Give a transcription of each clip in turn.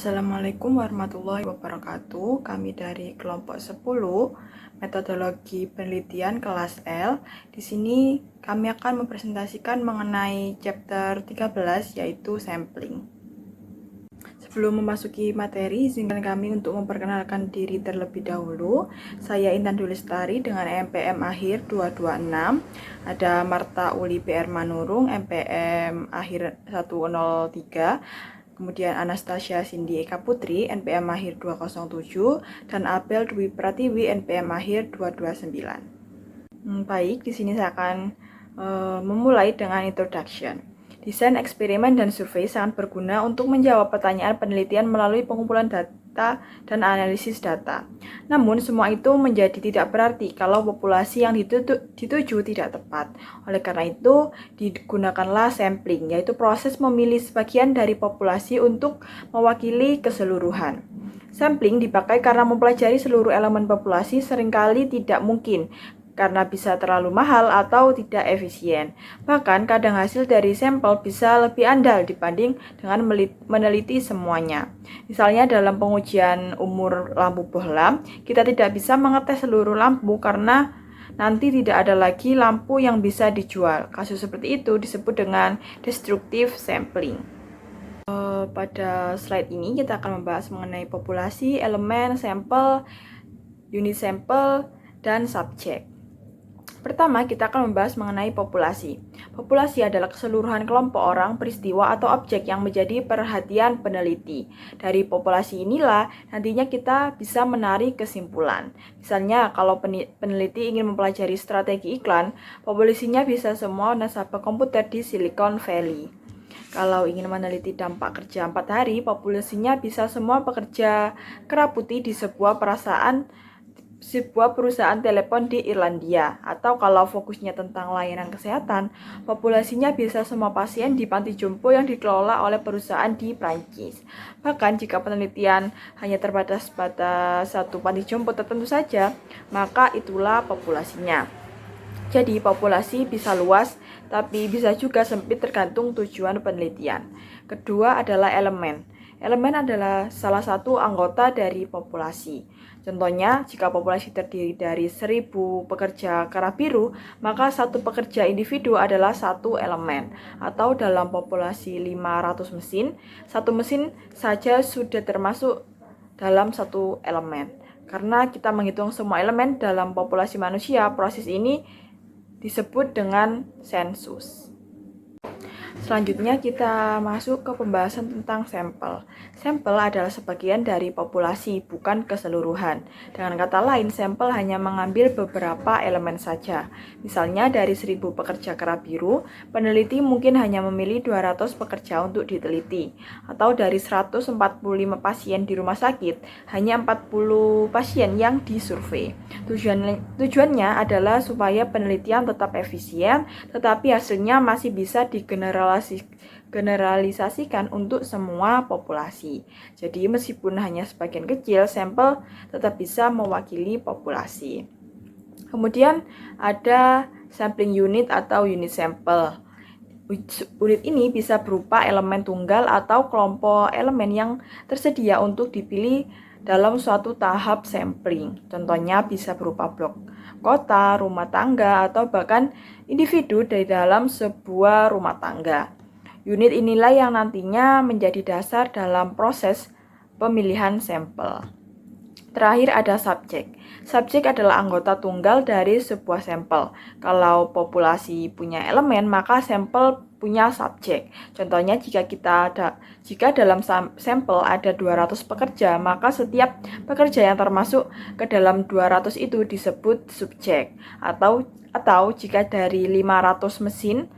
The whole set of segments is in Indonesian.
Assalamualaikum warahmatullahi wabarakatuh. Kami dari kelompok 10 metodologi penelitian kelas L. Di sini kami akan mempresentasikan mengenai chapter 13 yaitu sampling. Sebelum memasuki materi, izinkan kami untuk memperkenalkan diri terlebih dahulu. Saya Intan Dwi Lestari dengan MPM akhir 226. Ada Marta Uli PR Manurung MPM akhir 103. Kemudian Anastasia Cindy Eka Putri NPM akhir 207 dan Abel Dwi Pratiwi NPM akhir 229. Baik, di sini saya akan memulai dengan introduction. Desain eksperimen dan survei sangat berguna untuk menjawab pertanyaan penelitian melalui pengumpulan data dan analisis data. Namun, semua itu menjadi tidak berarti kalau populasi yang dituju tidak tepat. Oleh karena itu, digunakanlah sampling, yaitu proses memilih sebagian dari populasi untuk mewakili keseluruhan. Sampling dipakai karena mempelajari seluruh elemen populasi seringkali tidak mungkin, karena bisa terlalu mahal atau tidak efisien. Bahkan kadang hasil dari sampel bisa lebih andal dibanding dengan meneliti semuanya. Misalnya dalam pengujian umur lampu bohlam, kita tidak bisa mengetes seluruh lampu karena nanti tidak ada lagi lampu yang bisa dijual. Kasus seperti itu disebut dengan destructive sampling. Pada slide ini kita akan membahas mengenai populasi, elemen, sampel, unit sampel, dan subjek. Pertama, kita akan membahas mengenai populasi. Populasi adalah keseluruhan kelompok orang, peristiwa, atau objek yang menjadi perhatian peneliti. Dari populasi inilah nantinya kita bisa menarik kesimpulan. Misalnya, kalau peneliti ingin mempelajari strategi iklan, populasinya bisa semua nasabah komputer di Silicon Valley. Kalau ingin meneliti dampak kerja 4 hari, populasinya bisa semua pekerja keraputi di sebuah perusahaan telepon di Irlandia. Atau kalau fokusnya tentang layanan kesehatan, populasinya bisa semua pasien di panti jompo yang dikelola oleh perusahaan di Prancis. Bahkan jika penelitian hanya terbatas pada satu panti jompo tertentu saja, maka itulah populasinya. Jadi populasi bisa luas, tapi bisa juga sempit tergantung tujuan penelitian. Kedua adalah elemen. Elemen adalah salah satu anggota dari populasi. Contohnya, jika populasi terdiri dari 1000 pekerja kerah biru, maka satu pekerja individu adalah satu elemen. Atau dalam populasi 500 mesin, satu mesin saja sudah termasuk dalam satu elemen. Karena kita menghitung semua elemen dalam populasi manusia, proses ini disebut dengan sensus. Selanjutnya kita masuk ke pembahasan tentang sampel. Sampel adalah sebagian dari populasi, bukan keseluruhan. Dengan kata lain, sampel hanya mengambil beberapa elemen saja. Misalnya dari 1000 pekerja kerah biru, peneliti mungkin hanya memilih 200 pekerja untuk diteliti. Atau dari 145 pasien di rumah sakit, hanya 40 pasien yang disurvei. Tujuannya adalah supaya penelitian tetap efisien, tetapi hasilnya masih bisa generalisasikan untuk semua populasi. Jadi meskipun hanya sebagian kecil, sampel tetap bisa mewakili populasi. Kemudian ada sampling unit atau unit sampel. Unit ini bisa berupa elemen tunggal atau kelompok elemen yang tersedia untuk dipilih dalam suatu tahap sampling. Contohnya bisa berupa blok kota, rumah tangga, atau bahkan individu dari dalam sebuah rumah tangga. Unit inilah yang nantinya menjadi dasar dalam proses pemilihan sampel. Terakhir ada subjek. Subjek adalah anggota tunggal dari sebuah sampel. Kalau populasi punya elemen, maka sampel punya subjek. Contohnya jika dalam sampel ada 200 pekerja, maka setiap pekerja yang termasuk ke dalam 200 itu disebut subjek. Atau jika dari 500 mesin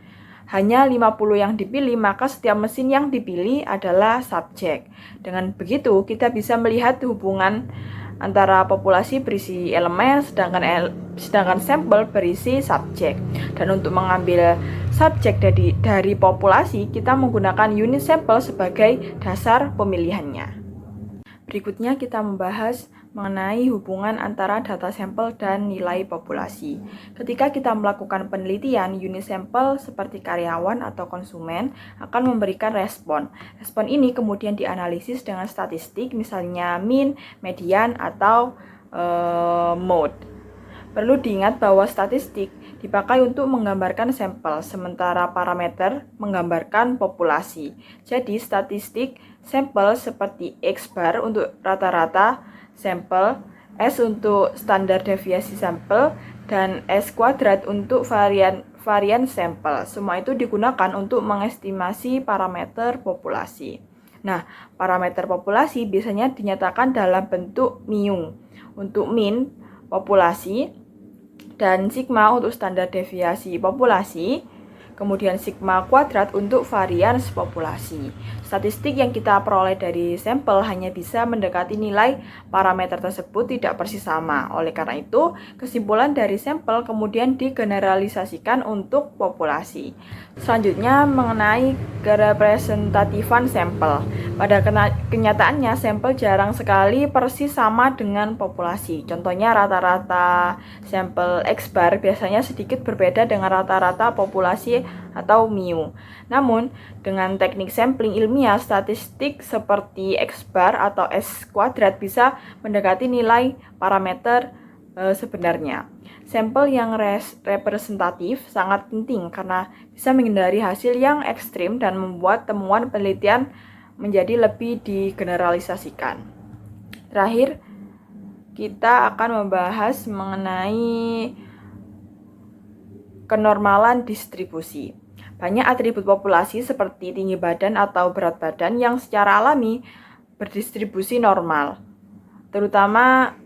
hanya 50 yang dipilih, maka setiap mesin yang dipilih adalah subjek. Dengan begitu, kita bisa melihat hubungan antara populasi berisi elemen, sedangkan sampel berisi subjek. Dan untuk mengambil subjek dari populasi, kita menggunakan unit sampel sebagai dasar pemilihannya. Berikutnya kita membahas mengenai hubungan antara data sampel dan nilai populasi. Ketika kita melakukan penelitian, unit sampel seperti karyawan atau konsumen akan memberikan respon. Respon ini kemudian dianalisis dengan statistik, misalnya mean, median, atau mode. Perlu diingat bahwa statistik dipakai untuk menggambarkan sampel, sementara parameter menggambarkan populasi. Jadi, statistik sampel seperti X bar untuk rata-rata sampel, S untuk standar deviasi sampel, dan S kuadrat untuk varian sampel. Semua itu digunakan untuk mengestimasi parameter populasi. Nah, parameter populasi biasanya dinyatakan dalam bentuk mu untuk mean populasi, dan sigma untuk standar deviasi populasi, kemudian sigma kuadrat untuk varians populasi. Statistik yang kita peroleh dari sampel hanya bisa mendekati nilai parameter tersebut, tidak persis sama. Oleh karena itu, kesimpulan dari sampel kemudian digeneralisasikan untuk populasi. Selanjutnya mengenai kerepresentatifan sampel. Pada kenyataannya, sampel jarang sekali persis sama dengan populasi. Contohnya rata-rata sampel X bar biasanya sedikit berbeda dengan rata-rata populasi atau mu. Namun, dengan teknik sampling ilmiah, statistik seperti X bar atau S kuadrat bisa mendekati nilai parameter sebenarnya. Sampel yang representatif sangat penting karena bisa menghindari hasil yang ekstrim dan membuat temuan penelitian menjadi lebih digeneralisasikan. Terakhir, kita akan membahas mengenai kenormalan distribusi. Banyak atribut populasi seperti tinggi badan atau berat badan yang secara alami berdistribusi normal. Terutama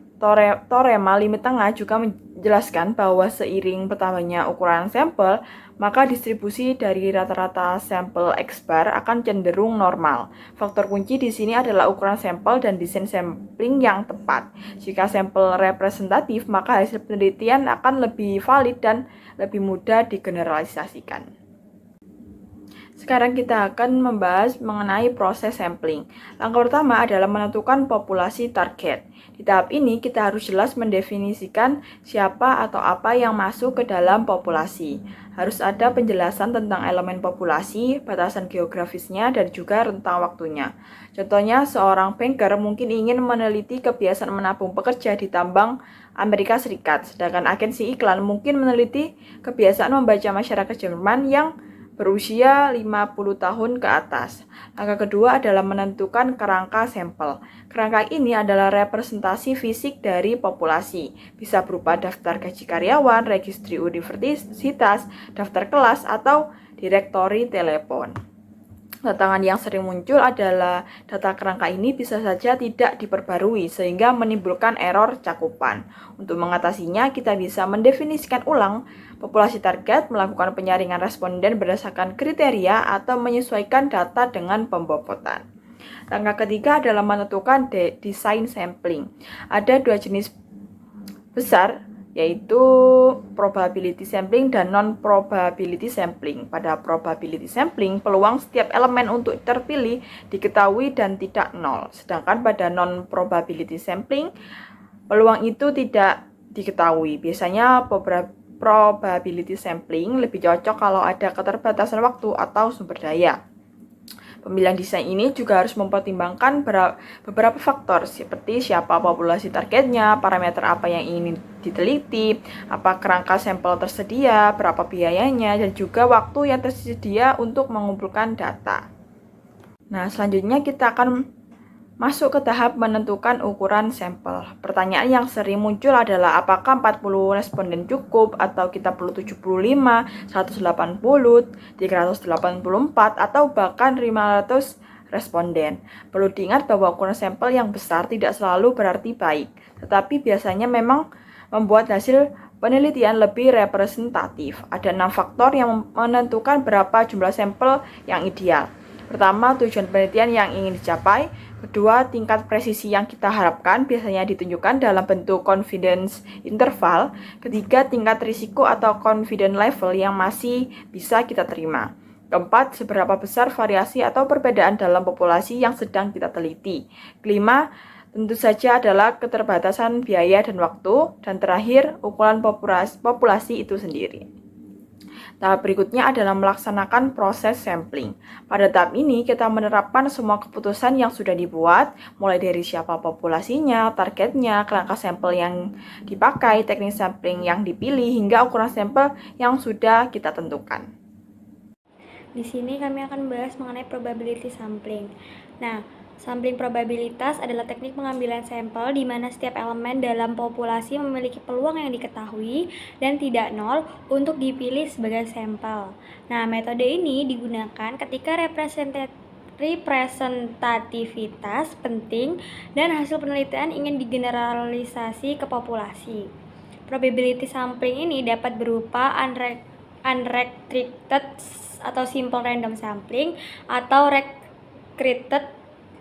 teorema limit tengah juga menjelaskan bahwa seiring bertambahnya ukuran sampel, maka distribusi dari rata-rata sampel X bar akan cenderung normal. Faktor kunci di sini adalah ukuran sampel dan desain sampling yang tepat. Jika sampel representatif, maka hasil penelitian akan lebih valid dan lebih mudah digeneralisasikan. Sekarang kita akan membahas mengenai proses sampling. Langkah pertama adalah menentukan populasi target. Di tahap ini kita harus jelas mendefinisikan siapa atau apa yang masuk ke dalam populasi. Harus ada penjelasan tentang elemen populasi, batasan geografisnya, dan juga rentang waktunya. Contohnya, seorang banker mungkin ingin meneliti kebiasaan menabung pekerja di tambang Amerika Serikat, sedangkan agensi iklan mungkin meneliti kebiasaan membaca masyarakat Jerman yang berusia 50 tahun ke atas. Langkah kedua adalah menentukan kerangka sampel. Kerangka ini adalah representasi fisik dari populasi. Bisa berupa daftar gaji karyawan, registri universitas, daftar kelas, atau direktori telepon. Tantangan yang sering muncul adalah data kerangka ini bisa saja tidak diperbarui sehingga menimbulkan error cakupan. Untuk mengatasinya, kita bisa mendefinisikan ulang populasi target, melakukan penyaringan responden berdasarkan kriteria, atau menyesuaikan data dengan pembobotan. Langkah ketiga adalah menentukan desain sampling. Ada dua jenis besar, yaitu probability sampling dan non-probability sampling. Pada probability sampling, peluang setiap elemen untuk terpilih diketahui dan tidak nol. Sedangkan pada non-probability sampling, peluang itu tidak diketahui. Biasanya probability sampling lebih cocok kalau ada keterbatasan waktu atau sumber daya. Pemilihan desain ini juga harus mempertimbangkan beberapa faktor seperti siapa populasi targetnya, parameter apa yang ingin diteliti, apa kerangka sampel tersedia, berapa biayanya, dan juga waktu yang tersedia untuk mengumpulkan data. Nah, selanjutnya kita akan masuk ke tahap menentukan ukuran sampel. Pertanyaan yang sering muncul adalah apakah 40 responden cukup atau kita perlu 75, 180, 384 atau bahkan 500 responden. Perlu diingat bahwa ukuran sampel yang besar tidak selalu berarti baik, tetapi biasanya memang membuat hasil penelitian lebih representatif. Ada 6 faktor yang menentukan berapa jumlah sampel yang ideal. Pertama, tujuan penelitian yang ingin dicapai. Kedua, tingkat presisi yang kita harapkan biasanya ditunjukkan dalam bentuk confidence interval. Ketiga, tingkat risiko atau confidence level yang masih bisa kita terima. Keempat, seberapa besar variasi atau perbedaan dalam populasi yang sedang kita teliti. Kelima, Tentu saja adalah keterbatasan biaya dan waktu, dan terakhir ukuran populasi itu sendiri. Tahap berikutnya adalah melaksanakan proses sampling. Pada tahap ini, kita menerapkan semua keputusan yang sudah dibuat, mulai dari siapa populasinya, targetnya, langkah sampel yang dipakai, teknik sampling yang dipilih, hingga ukuran sampel yang sudah kita tentukan. Di sini kami akan membahas mengenai probability sampling. Nah, sampling probabilitas adalah teknik pengambilan sampel di mana setiap elemen dalam populasi memiliki peluang yang diketahui dan tidak nol untuk dipilih sebagai sampel. Nah, metode ini digunakan ketika representativitas penting dan hasil penelitian ingin digeneralisasi ke populasi. Probability sampling ini dapat berupa unrestricted atau simple random sampling atau restricted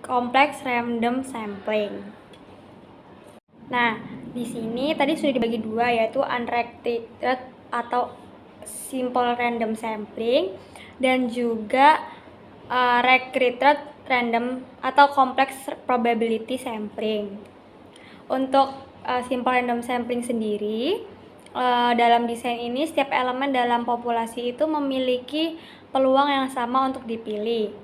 complex random sampling. Nah, di sini tadi sudah dibagi dua, yaitu unrestricted atau simple random sampling dan juga restricted random atau complex probability sampling. Untuk simple random sampling sendiri, dalam desain ini setiap elemen dalam populasi itu memiliki peluang yang sama untuk dipilih.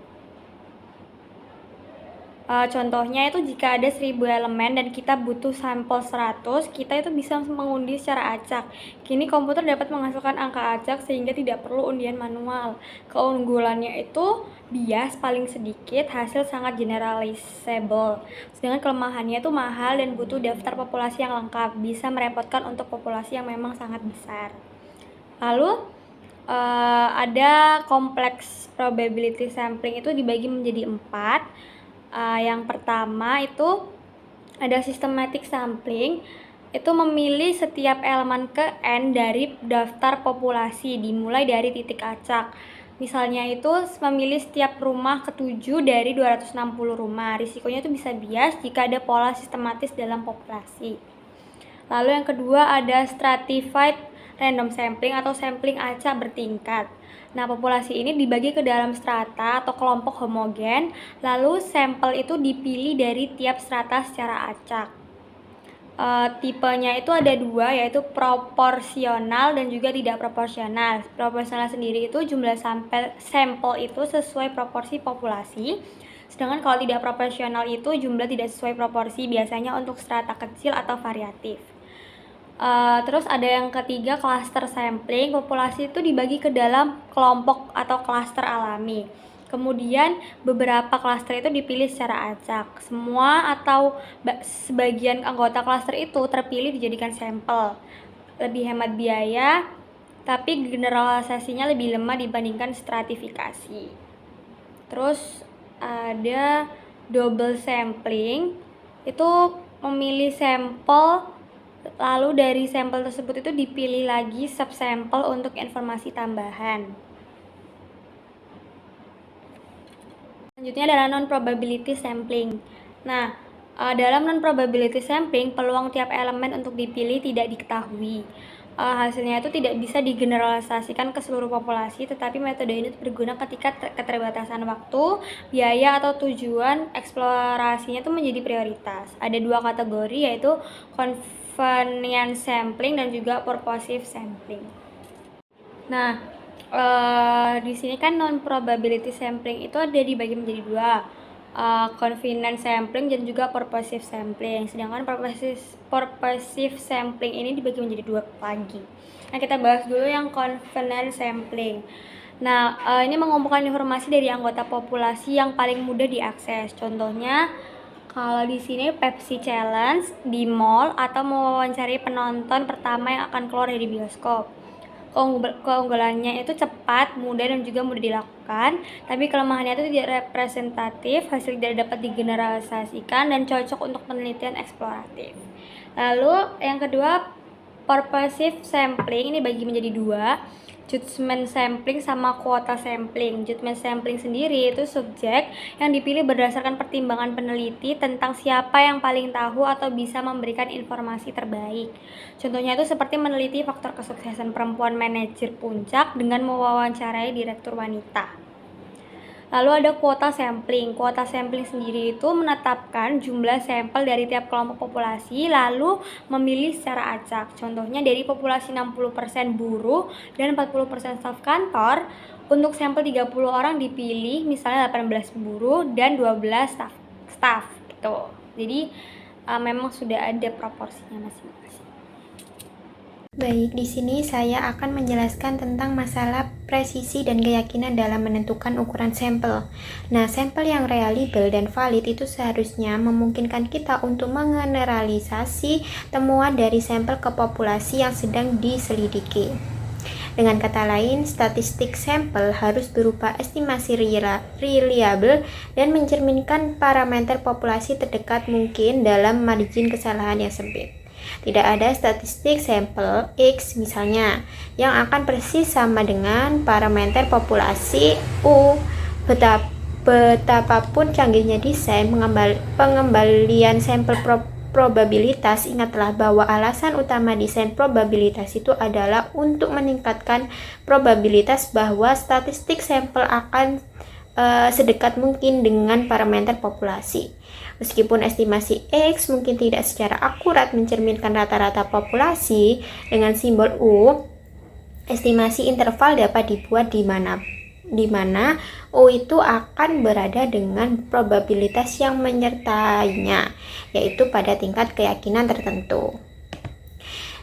Contohnya itu jika ada 1000 elemen dan kita butuh sampel 100, kita itu bisa mengundi secara acak. Kini komputer dapat menghasilkan angka acak sehingga tidak perlu undian manual. Keunggulannya itu bias paling sedikit, hasil sangat generalizable. Sedangkan kelemahannya itu mahal dan butuh daftar populasi yang lengkap, bisa merepotkan untuk populasi yang memang sangat besar. Lalu ada kompleks probability sampling itu dibagi menjadi 4. Yang pertama itu ada systematic sampling, itu memilih setiap elemen ke N dari daftar populasi dimulai dari titik acak. Misalnya itu memilih setiap rumah ke-7 dari 260 rumah. Risikonya itu bisa bias jika ada pola sistematis dalam populasi. Lalu yang kedua ada stratified random sampling atau sampling acak bertingkat. Nah, populasi ini dibagi ke dalam strata atau kelompok homogen, lalu sampel itu dipilih dari tiap strata secara acak. Tipenya itu ada dua, yaitu proporsional dan juga tidak proporsional. Proporsional sendiri itu jumlah sampel itu sesuai proporsi populasi, sedangkan kalau tidak proporsional itu jumlah tidak sesuai proporsi, biasanya untuk strata kecil atau variatif. Terus ada yang ketiga, cluster sampling. Populasi itu dibagi ke dalam kelompok atau klaster alami. Kemudian beberapa klaster itu dipilih secara acak. Semua atau sebagian anggota klaster itu terpilih dijadikan sampel. Lebih hemat biaya, tapi generalisasinya lebih lemah dibandingkan stratifikasi. Terus ada double sampling. Itu memilih sampel, lalu dari sampel tersebut itu dipilih lagi subsampel untuk informasi tambahan. Selanjutnya adalah non-probability sampling. Nah, dalam non-probability sampling, peluang tiap elemen untuk dipilih tidak diketahui. Hasilnya itu tidak bisa digeneralisasikan ke seluruh populasi, tetapi metode ini berguna ketika keterbatasan waktu, biaya, atau tujuan eksplorasinya itu menjadi prioritas. Ada dua kategori, yaitu convenience sampling dan juga purposive sampling. Nah, di sini kan non-probability sampling itu ada dibagi menjadi dua, convenience sampling dan juga purposive sampling. Sedangkan purposive sampling ini dibagi menjadi dua lagi. Nah, kita bahas dulu yang convenience sampling. Nah, ini mengumpulkan informasi dari anggota populasi yang paling mudah diakses. Contohnya, kalau di sini Pepsi Challenge di mall atau mewawancari penonton pertama yang akan keluar dari bioskop. Keunggulannya itu cepat, mudah, dan juga mudah dilakukan, tapi kelemahannya itu tidak representatif, hasil tidak dapat digeneralisasikan, dan cocok untuk penelitian eksploratif. Lalu yang kedua, purposive sampling ini bagi menjadi dua, judgment sampling sama quota sampling. Judgment sampling sendiri itu subjek yang dipilih berdasarkan pertimbangan peneliti tentang siapa yang paling tahu atau bisa memberikan informasi terbaik. Contohnya itu seperti meneliti faktor kesuksesan perempuan manajer puncak dengan mewawancarai direktur wanita. Lalu ada kuota sampling. Kuota sampling sendiri itu menetapkan jumlah sampel dari tiap kelompok populasi lalu memilih secara acak. Contohnya dari populasi 60% buruh dan 40% staf kantor, untuk sampel 30 orang dipilih misalnya 18 buruh dan 12 staf gitu. Jadi memang sudah ada proporsinya masing-masing. Baik, di sini saya akan menjelaskan tentang masalah presisi dan keyakinan dalam menentukan ukuran sampel. Nah, sampel yang reliable dan valid itu seharusnya memungkinkan kita untuk mengeneralisasi temuan dari sampel ke populasi yang sedang diselidiki. Dengan kata lain, statistik sampel harus berupa estimasi reliable dan mencerminkan parameter populasi terdekat mungkin dalam margin kesalahan yang sempit. Tidak ada statistik sampel X misalnya yang akan persis sama dengan parameter populasi U. Betapapun canggihnya desain pengembalian sampel probabilitas, ingatlah bahwa alasan utama desain probabilitas itu adalah untuk meningkatkan probabilitas bahwa statistik sampel akan sedekat mungkin dengan parameter populasi. Meskipun estimasi X mungkin tidak secara akurat mencerminkan rata-rata populasi dengan simbol U, estimasi interval dapat dibuat di mana U itu akan berada dengan probabilitas yang menyertainya, yaitu pada tingkat keyakinan tertentu.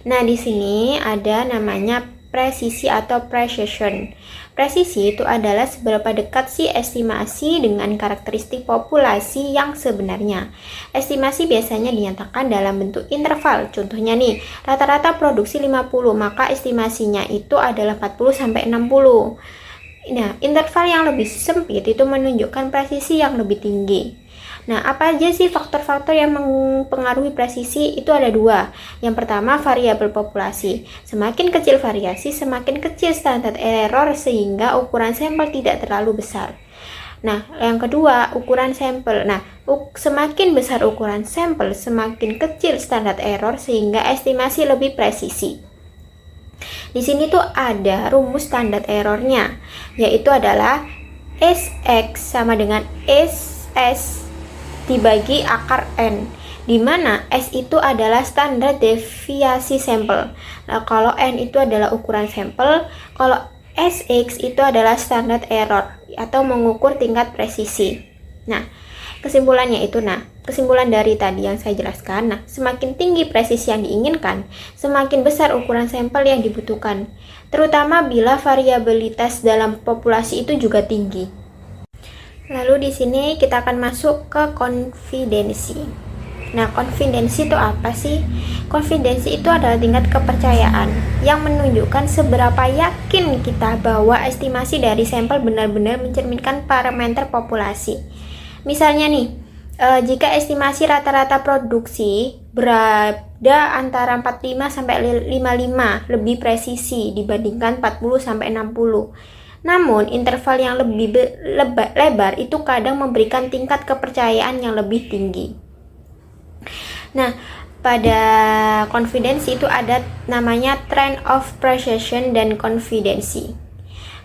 Nah, di sini ada namanya presisi atau precision. Presisi itu adalah seberapa dekat sih estimasi dengan karakteristik populasi yang sebenarnya. Estimasi biasanya dinyatakan dalam bentuk interval. Contohnya nih, rata-rata produksi 50, maka estimasinya itu adalah 40-60. Nah, interval yang lebih sempit itu menunjukkan presisi yang lebih tinggi. Nah, apa aja sih faktor-faktor yang mempengaruhi presisi? Itu ada dua. Yang pertama, variabel populasi. Semakin kecil variasi, semakin kecil standar error sehingga ukuran sampel tidak terlalu besar. Nah, yang kedua, ukuran sampel. Nah, semakin besar ukuran sampel, semakin kecil standar error sehingga estimasi lebih presisi. Di sini tuh ada rumus standar errornya, yaitu adalah SX sama dengan SS dibagi akar N, di mana S itu adalah standar deviasi sampel. Nah, kalau N itu adalah ukuran sampel, kalau SX itu adalah standar error atau mengukur tingkat presisi. Nah, kesimpulan dari tadi yang saya jelaskan, semakin tinggi presisi yang diinginkan, semakin besar ukuran sampel yang dibutuhkan, terutama bila variabilitas dalam populasi itu juga tinggi. Lalu di sini kita akan masuk ke konfidensi. Nah, konfidensi itu apa sih? Konfidensi itu adalah tingkat kepercayaan yang menunjukkan seberapa yakin kita bahwa estimasi dari sampel benar-benar mencerminkan parameter populasi. Misalnya nih, jika estimasi rata-rata produksi berada antara 45 sampai 55 lebih presisi dibandingkan 40 sampai 60. Namun, interval yang lebih lebar itu kadang memberikan tingkat kepercayaan yang lebih tinggi. Nah, pada konfidensi itu ada namanya trend of precision dan konfidensi.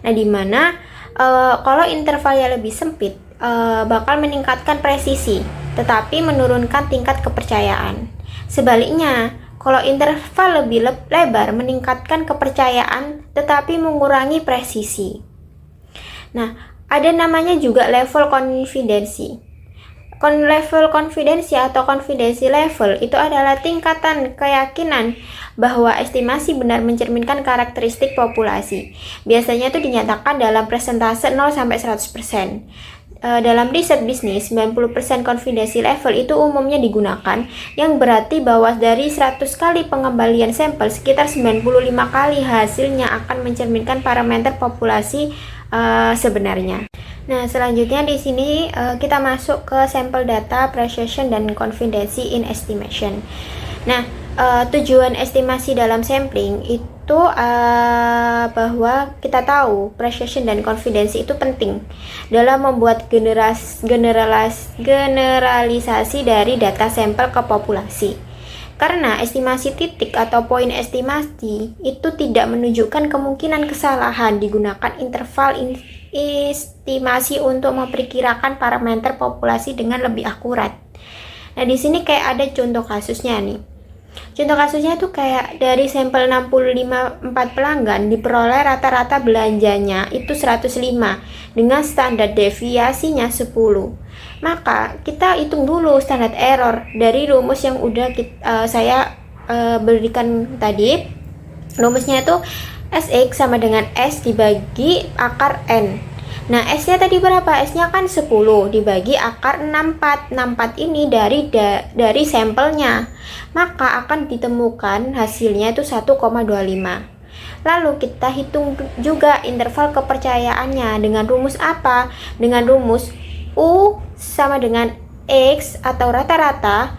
Nah, di mana kalau intervalnya lebih sempit bakal meningkatkan presisi, tetapi menurunkan tingkat kepercayaan. Sebaliknya, kalau interval lebih lebar meningkatkan kepercayaan tetapi mengurangi presisi. Nah, ada namanya juga level konfidensi. Level konfidensi atau konfidensi level itu adalah tingkatan keyakinan bahwa estimasi benar mencerminkan karakteristik populasi. Biasanya itu dinyatakan dalam persentase 0 sampai 100%. Dalam riset bisnis, 90% konfidensi level itu umumnya digunakan, yang berarti bahwa dari 100 kali pengembalian sampel, sekitar 95 kali hasilnya akan mencerminkan parameter populasi sebenarnya. Nah, selanjutnya di sini kita masuk ke sampel data, precision, dan confidence in estimation. Nah, tujuan estimasi dalam sampling itu bahwa kita tahu precision dan confidence itu penting dalam membuat generalisasi dari data sampel ke populasi. Karena estimasi titik atau poin estimasi itu tidak menunjukkan kemungkinan kesalahan digunakan interval estimasi untuk memperkirakan parameter populasi dengan lebih akurat. Nah, di sini kayak ada contoh kasusnya nih. Contoh kasusnya tuh kayak dari sampel 4 pelanggan diperoleh rata-rata belanjanya itu 105 dengan standar deviasinya 10. Maka kita hitung dulu standar error dari rumus yang udah saya berikan tadi. Rumusnya itu SX sama dengan S dibagi akar N. Nah, S-nya tadi berapa? S-nya kan 10 dibagi akar 64. 64 ini dari sampelnya. Maka akan ditemukan hasilnya itu 1,25. Lalu kita hitung juga interval kepercayaannya dengan rumus apa? Dengan rumus U sama dengan X atau rata-rata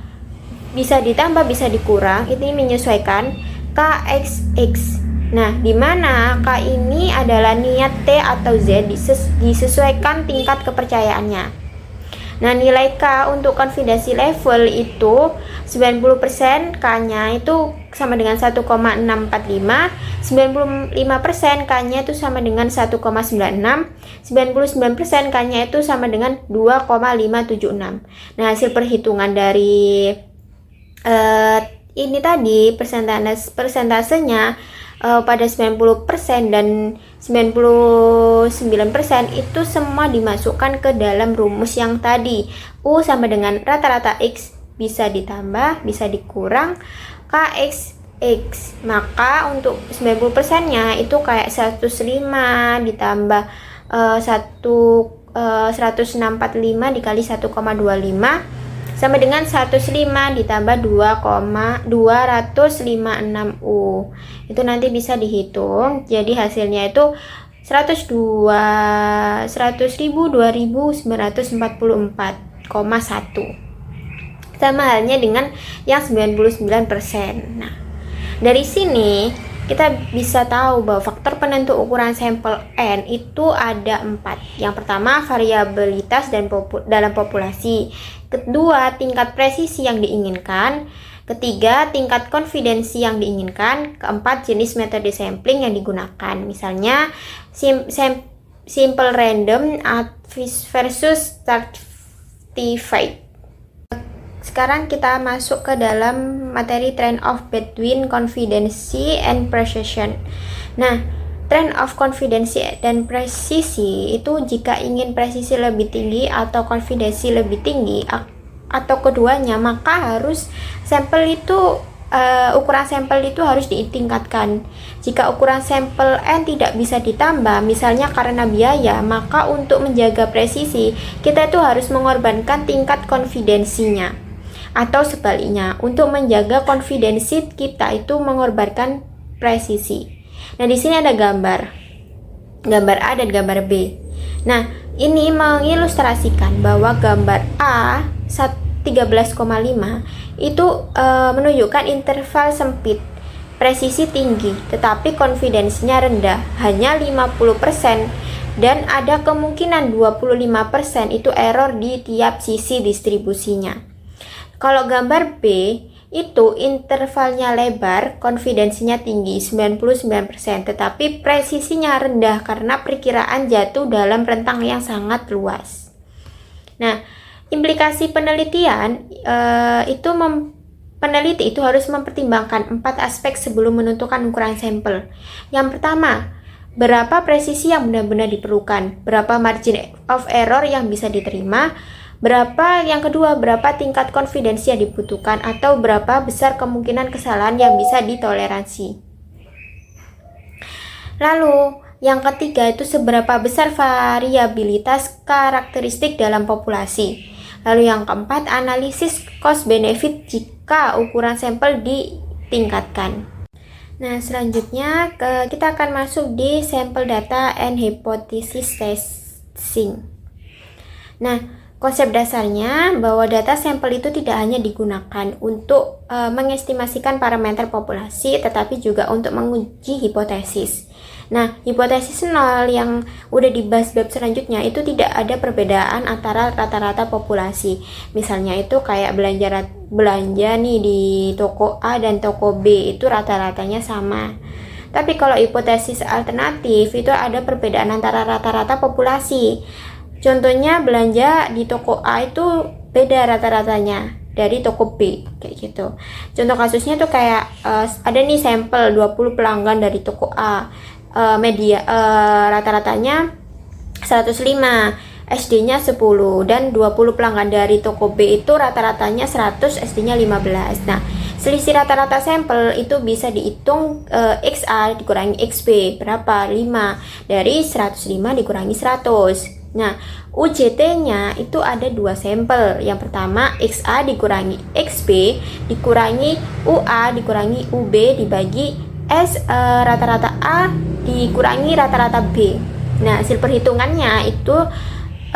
bisa ditambah bisa dikurang. Ini menyesuaikan KXX. Nah, di mana K ini adalah niat T atau Z disesuaikan tingkat kepercayaannya. Nah, nilai K untuk confidence level itu 90% K-nya itu sama dengan 1,645, 95% K-nya itu sama dengan 1,96, 99% K-nya itu sama dengan 2,576. Nah, hasil perhitungan dari ini tadi persentasenya pada 90% dan 99% itu semua dimasukkan ke dalam rumus yang tadi. U sama dengan rata-rata X bisa ditambah, bisa dikurang KXX. Maka untuk 90%-nya itu kayak 105 ditambah 1645 dikali 1,25 sama dengan 105 ditambah 2,256 U. Itu nanti bisa dihitung. Jadi hasilnya itu 100.2.944,1. Sama halnya dengan yang 99%. Nah, dari sini kita bisa tahu bahwa faktor penentu ukuran sampel N itu ada 4. Yang pertama, variabilitas dalam populasi. Kedua, tingkat presisi yang diinginkan. Ketiga, tingkat konfidensi yang diinginkan. Keempat, jenis metode sampling yang digunakan. Misalnya, simple random versus stratified. Sekarang kita masuk ke dalam materi trade-off between confidence and precision. Nah, trade-off confidence dan presisi itu jika ingin presisi lebih tinggi atau confidence lebih tinggi atau keduanya, maka harus ukuran sampel itu harus ditingkatkan. Jika ukuran sampel N tidak bisa ditambah, misalnya karena biaya, maka untuk menjaga presisi kita itu harus mengorbankan tingkat konfidensinya. Atau sebaliknya, untuk menjaga konfidensi kita itu mengorbankan presisi. Nah, di sini ada gambar A dan gambar B. Nah, ini mengilustrasikan bahwa gambar A 13,5 itu menunjukkan interval sempit, presisi tinggi, tetapi konfidensinya rendah, hanya 50%, dan ada kemungkinan 25% itu error di tiap sisi distribusinya. Kalau gambar B itu intervalnya lebar, konfidensinya tinggi 99%, tetapi presisinya rendah karena perkiraan jatuh dalam rentang yang sangat luas. Nah, implikasi penelitian peneliti itu harus mempertimbangkan 4 aspek sebelum menentukan ukuran sampel. Yang pertama, berapa presisi yang benar-benar diperlukan, berapa margin of error yang bisa diterima, yang kedua, berapa tingkat konfidensi yang dibutuhkan, atau berapa besar kemungkinan kesalahan yang bisa ditoleransi. Lalu, yang ketiga itu seberapa besar variabilitas karakteristik dalam populasi. Lalu yang keempat, analisis cost benefit jika ukuran sampel ditingkatkan. Nah, selanjutnya kita akan masuk di sampel data and hypothesis testing. Nah, konsep dasarnya bahwa data sampel itu tidak hanya digunakan untuk mengestimasikan parameter populasi, tetapi juga untuk menguji hipotesis. Nah, hipotesis nol yang udah dibahas bab selanjutnya itu tidak ada perbedaan antara rata-rata populasi. Misalnya itu kayak belanja nih di toko A dan toko B itu rata-ratanya sama. Tapi kalau hipotesis alternatif itu ada perbedaan antara rata-rata populasi. Contohnya belanja di toko A itu beda rata-ratanya dari toko B, kayak gitu. Contoh kasusnya tuh kayak ada nih sampel 20 pelanggan dari toko A, rata-ratanya 105, SD-nya 10, dan 20 pelanggan dari toko B itu rata-ratanya 100, SD-nya 15. Nah, selisih rata-rata sampel itu bisa dihitung XA dikurangi XB berapa? 5. Dari 105 dikurangi 100. Nah, UJT-nya itu ada dua sampel. Yang pertama XA dikurangi XB dikurangi UA dikurangi UB dibagi rata-rata A dikurangi rata-rata B. Nah, hasil perhitungannya itu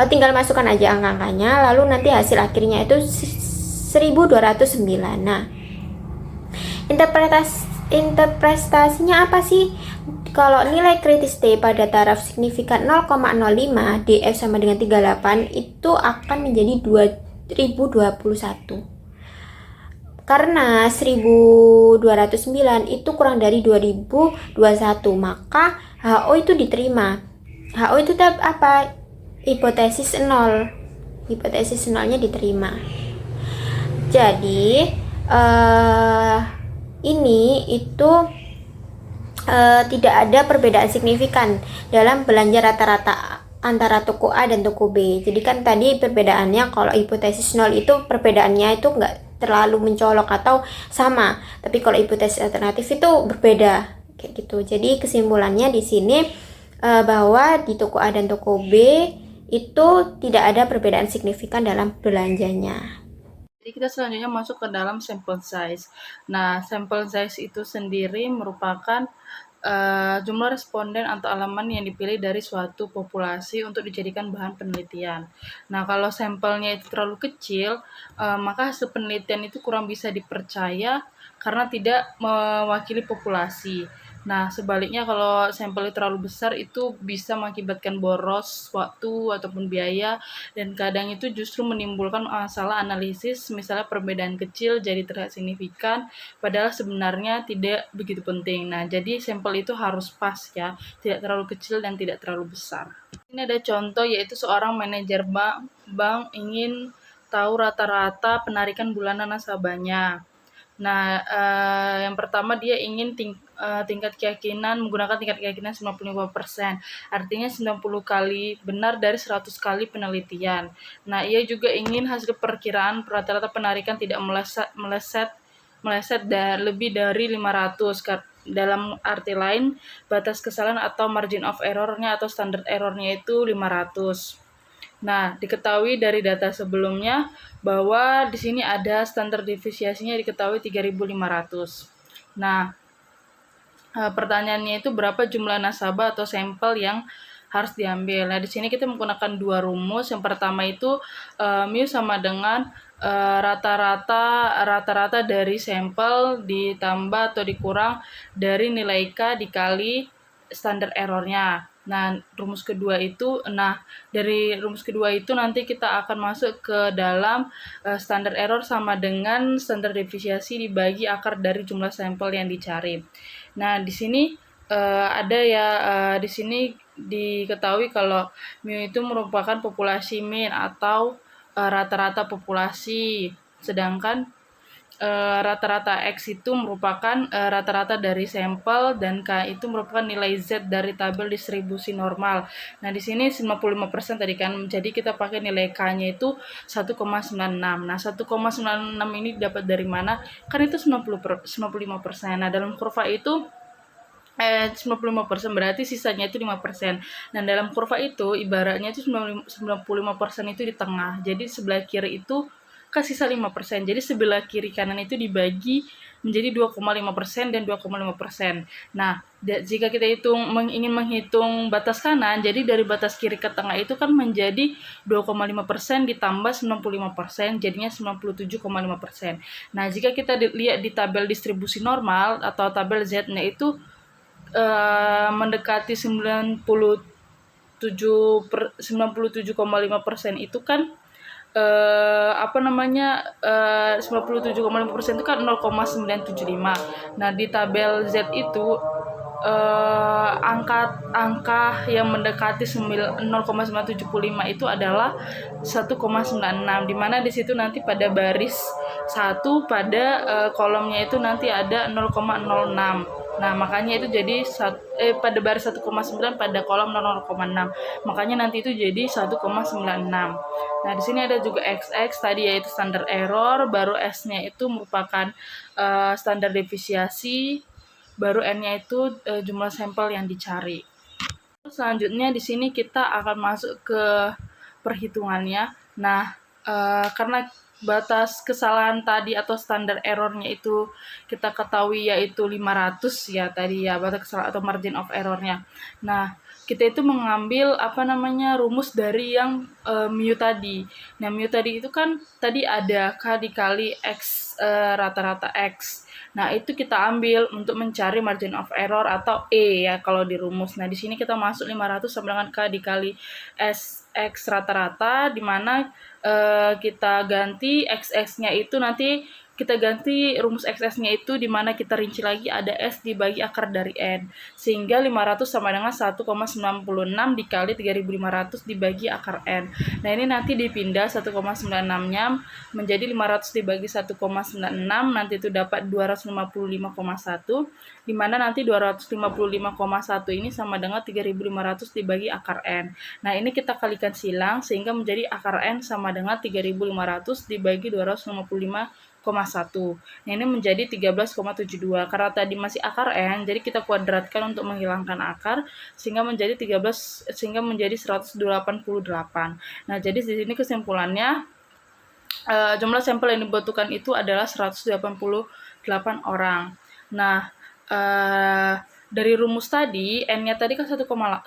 tinggal masukkan aja angka-angkanya, lalu nanti hasil akhirnya itu 1209. Nah, interpretasinya apa sih? Kalau nilai kritis T pada taraf signifikan 0,05, DF sama dengan 38, itu akan menjadi 2021. Karena 1209 itu kurang dari 2021, maka HO itu diterima. HO itu apa? Hipotesis 0. Hipotesis 0-nya diterima. Jadi ini itu tidak ada perbedaan signifikan dalam belanja rata-rata antara toko A dan toko B. Jadi kan tadi perbedaannya kalau hipotesis 0 itu perbedaannya itu enggak terlalu mencolok atau sama. Tapi kalau hipotesis alternatif itu berbeda kayak gitu. Jadi kesimpulannya di sini bahwa di toko A dan toko B itu tidak ada perbedaan signifikan dalam belanjanya. Jadi kita selanjutnya masuk ke dalam sample size. Nah, sample size itu sendiri merupakan jumlah responden atau elemen yang dipilih dari suatu populasi untuk dijadikan bahan penelitian. Nah, kalau sampelnya itu terlalu kecil, maka hasil penelitian itu kurang bisa dipercaya karena tidak mewakili populasi. Nah, sebaliknya kalau sampelnya terlalu besar itu bisa mengakibatkan boros waktu ataupun biaya, dan kadang itu justru menimbulkan masalah analisis, misalnya perbedaan kecil jadi terlihat signifikan, padahal sebenarnya tidak begitu penting. Nah, jadi sampel itu harus pas ya, tidak terlalu kecil dan tidak terlalu besar. Ini ada contoh, yaitu seorang manajer bank ingin tahu rata-rata penarikan bulanan nasabahnya. Nah, yang pertama dia ingin tingkat keyakinan, menggunakan tingkat keyakinan 95%. Artinya 90 kali benar dari 100 kali penelitian. Nah, ia juga ingin hasil perkiraan rata-rata penarikan tidak meleset lebih dari 500. Dalam arti lain, batas kesalahan atau margin of error-nya atau standard error-nya itu 500. Nah, diketahui dari data sebelumnya bahwa di sini ada standar deviasinya diketahui 3.500. Nah, pertanyaannya itu berapa jumlah nasabah atau sampel yang harus diambil. Nah, di sini kita menggunakan dua rumus. Yang pertama itu mu sama dengan rata-rata dari sampel ditambah atau dikurang dari nilai K dikali standar errornya. Nah, dari rumus kedua itu nanti kita akan masuk ke dalam standar error sama dengan standar deviasi dibagi akar dari jumlah sampel yang dicari. Nah, di sini di sini diketahui kalau mu itu merupakan populasi mean atau rata-rata populasi, sedangkan rata-rata X itu merupakan rata-rata dari sampel, dan K itu merupakan nilai Z dari tabel distribusi normal. Nah, di sini 95% tadi kan, jadi kita pakai nilai K-nya itu 1,96. Nah, 1,96 ini dapat dari mana? Kan itu 95%. Nah, dalam kurva itu 95% berarti sisanya itu 5%. Nah, dalam kurva itu ibaratnya itu 95% itu di tengah. Jadi sebelah kiri itu kan sisa 5%. Jadi sebelah kiri kanan itu dibagi menjadi 2,5% dan 2,5%. Nah, jika kita ingin menghitung batas kanan, jadi dari batas kiri ke tengah itu kan menjadi 2,5% ditambah 95%, jadinya 97,5%. Nah, jika kita lihat di tabel distribusi normal atau tabel Z-nya itu mendekati 97,5% itu kan 97,5% itu kan 0,975. Nah, di tabel Z itu angka yang mendekati 0,975 itu adalah 1,96, dimana di situ nanti pada baris 1 pada kolomnya itu nanti ada 0,06. Nah, makanya itu jadi pada baris 1,9 pada kolom 0,6. Makanya nanti itu jadi 1,96. Nah, di sini ada juga XX tadi yaitu standar error, baru S-nya itu merupakan standar defisiasi, baru N-nya itu jumlah sampel yang dicari. Selanjutnya di sini kita akan masuk ke perhitungannya. Nah, karena batas kesalahan tadi atau standar errornya itu kita ketahui yaitu 500 ya tadi ya, batas kesalahan atau margin of errornya. Nah, kita itu mengambil rumus dari yang mu tadi. Nah, mu tadi itu kan tadi ada K dikali X rata-rata X. Nah, itu kita ambil untuk mencari margin of error atau E ya kalau di rumus. Nah, di sini kita masuk 500 sama dengan K dikali X rata-rata, di mana kita ganti XX-nya itu nanti kita ganti rumus XS-nya itu di mana kita rinci lagi ada S dibagi akar dari N. Sehingga 500 sama dengan 1,96 dikali 3.500 dibagi akar N. Nah, ini nanti dipindah 1,96-nya menjadi 500 dibagi 1,96, nanti itu dapat 255,1, di mana nanti 255,1 ini sama dengan 3.500 dibagi akar N. Nah, ini kita kalikan silang sehingga menjadi akar N sama dengan 3.500 dibagi 255,1. Nah, ini menjadi 13,72. Karena tadi masih akar N, jadi kita kuadratkan untuk menghilangkan akar sehingga menjadi 188. Nah, jadi di sini kesimpulannya jumlah sampel yang dibutuhkan itu adalah 188 orang. Nah, dari rumus tadi, N-nya tadi kan 1,188.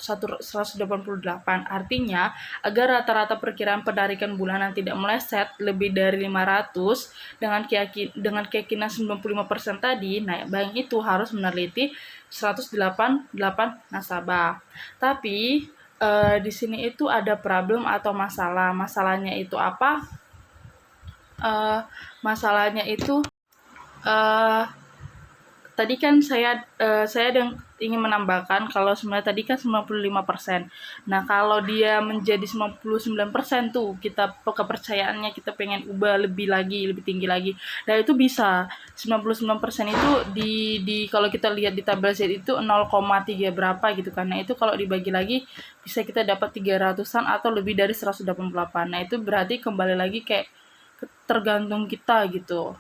Artinya, agar rata-rata perkiraan penarikan bulanan tidak meleset lebih dari 500 dengan keyakinan 95% tadi, nah bank itu harus meneliti 188 nasabah. Tapi, di sini itu ada problem atau masalah. Masalahnya itu apa? Masalahnya itu tadi kan saya ingin menambahkan kalau sebenarnya tadi kan 95%. Nah, kalau dia menjadi 99% tuh kita kepercayaannya kita pengen ubah lebih tinggi lagi. Nah, itu bisa 99% itu di kalau kita lihat di tabel Z itu 0,3 berapa gitu kan. Nah, itu kalau dibagi lagi bisa kita dapat 300-an atau lebih dari 188. Nah, itu berarti kembali lagi kayak tergantung kita gitu.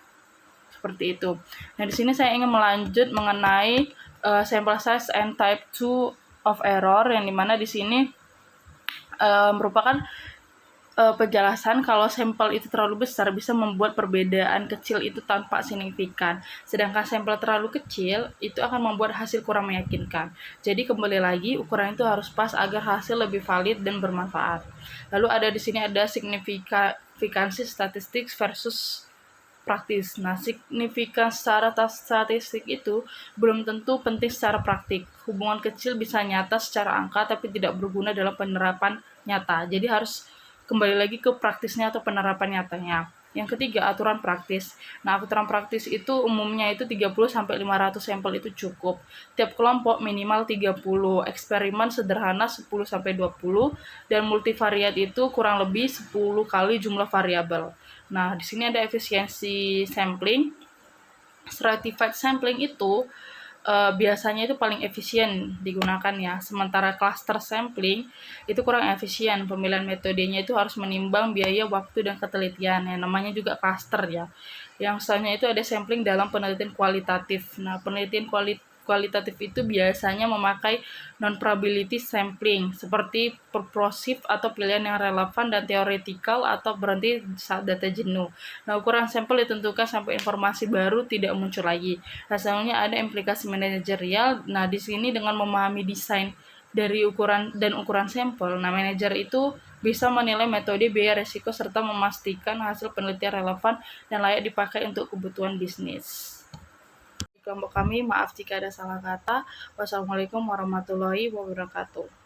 Seperti itu. Nah, di sini saya ingin melanjut mengenai sample size and type 2 of error, yang dimana di sini merupakan penjelasan kalau sampel itu terlalu besar bisa membuat perbedaan kecil itu tanpa signifikan. Sedangkan sampel terlalu kecil itu akan membuat hasil kurang meyakinkan. Jadi kembali lagi ukuran itu harus pas agar hasil lebih valid dan bermanfaat. Lalu ada di sini ada signifikansi statistik versus praktis. Nah, signifikan secara statistik itu belum tentu penting secara praktik. Hubungan kecil bisa nyata secara angka tapi tidak berguna dalam penerapan nyata. Jadi harus kembali lagi ke praktisnya atau penerapan nyatanya. Yang ketiga, aturan praktis. Nah, aturan praktis itu umumnya itu 30-500 sampel itu cukup. Tiap kelompok minimal 30, eksperimen sederhana 10-20, dan multivariat itu kurang lebih 10 kali jumlah variabel. Nah, di sini ada efisiensi sampling. Stratified sampling itu biasanya itu paling efisien digunakan ya. Sementara cluster sampling itu kurang efisien. Pemilihan metodenya itu harus menimbang biaya, waktu, dan ketelitian. Yang namanya juga cluster ya. Yang selanjutnya itu ada sampling dalam penelitian kualitatif. Nah, penelitian kualitatif itu biasanya memakai non-probability sampling seperti purposive atau pilihan yang relevan dan theoretical atau berhenti saat data jenuh. Nah, ukuran sampel ditentukan sampai informasi baru tidak muncul lagi. Hasilnya ada implikasi manajerial. Nah, di sini dengan memahami desain dari ukuran sampel, nah manajer itu bisa menilai metode, biaya, resiko, serta memastikan hasil penelitian relevan dan layak dipakai untuk kebutuhan bisnis. Kelompok kami, maaf jika ada salah kata. Wassalamualaikum warahmatullahi wabarakatuh.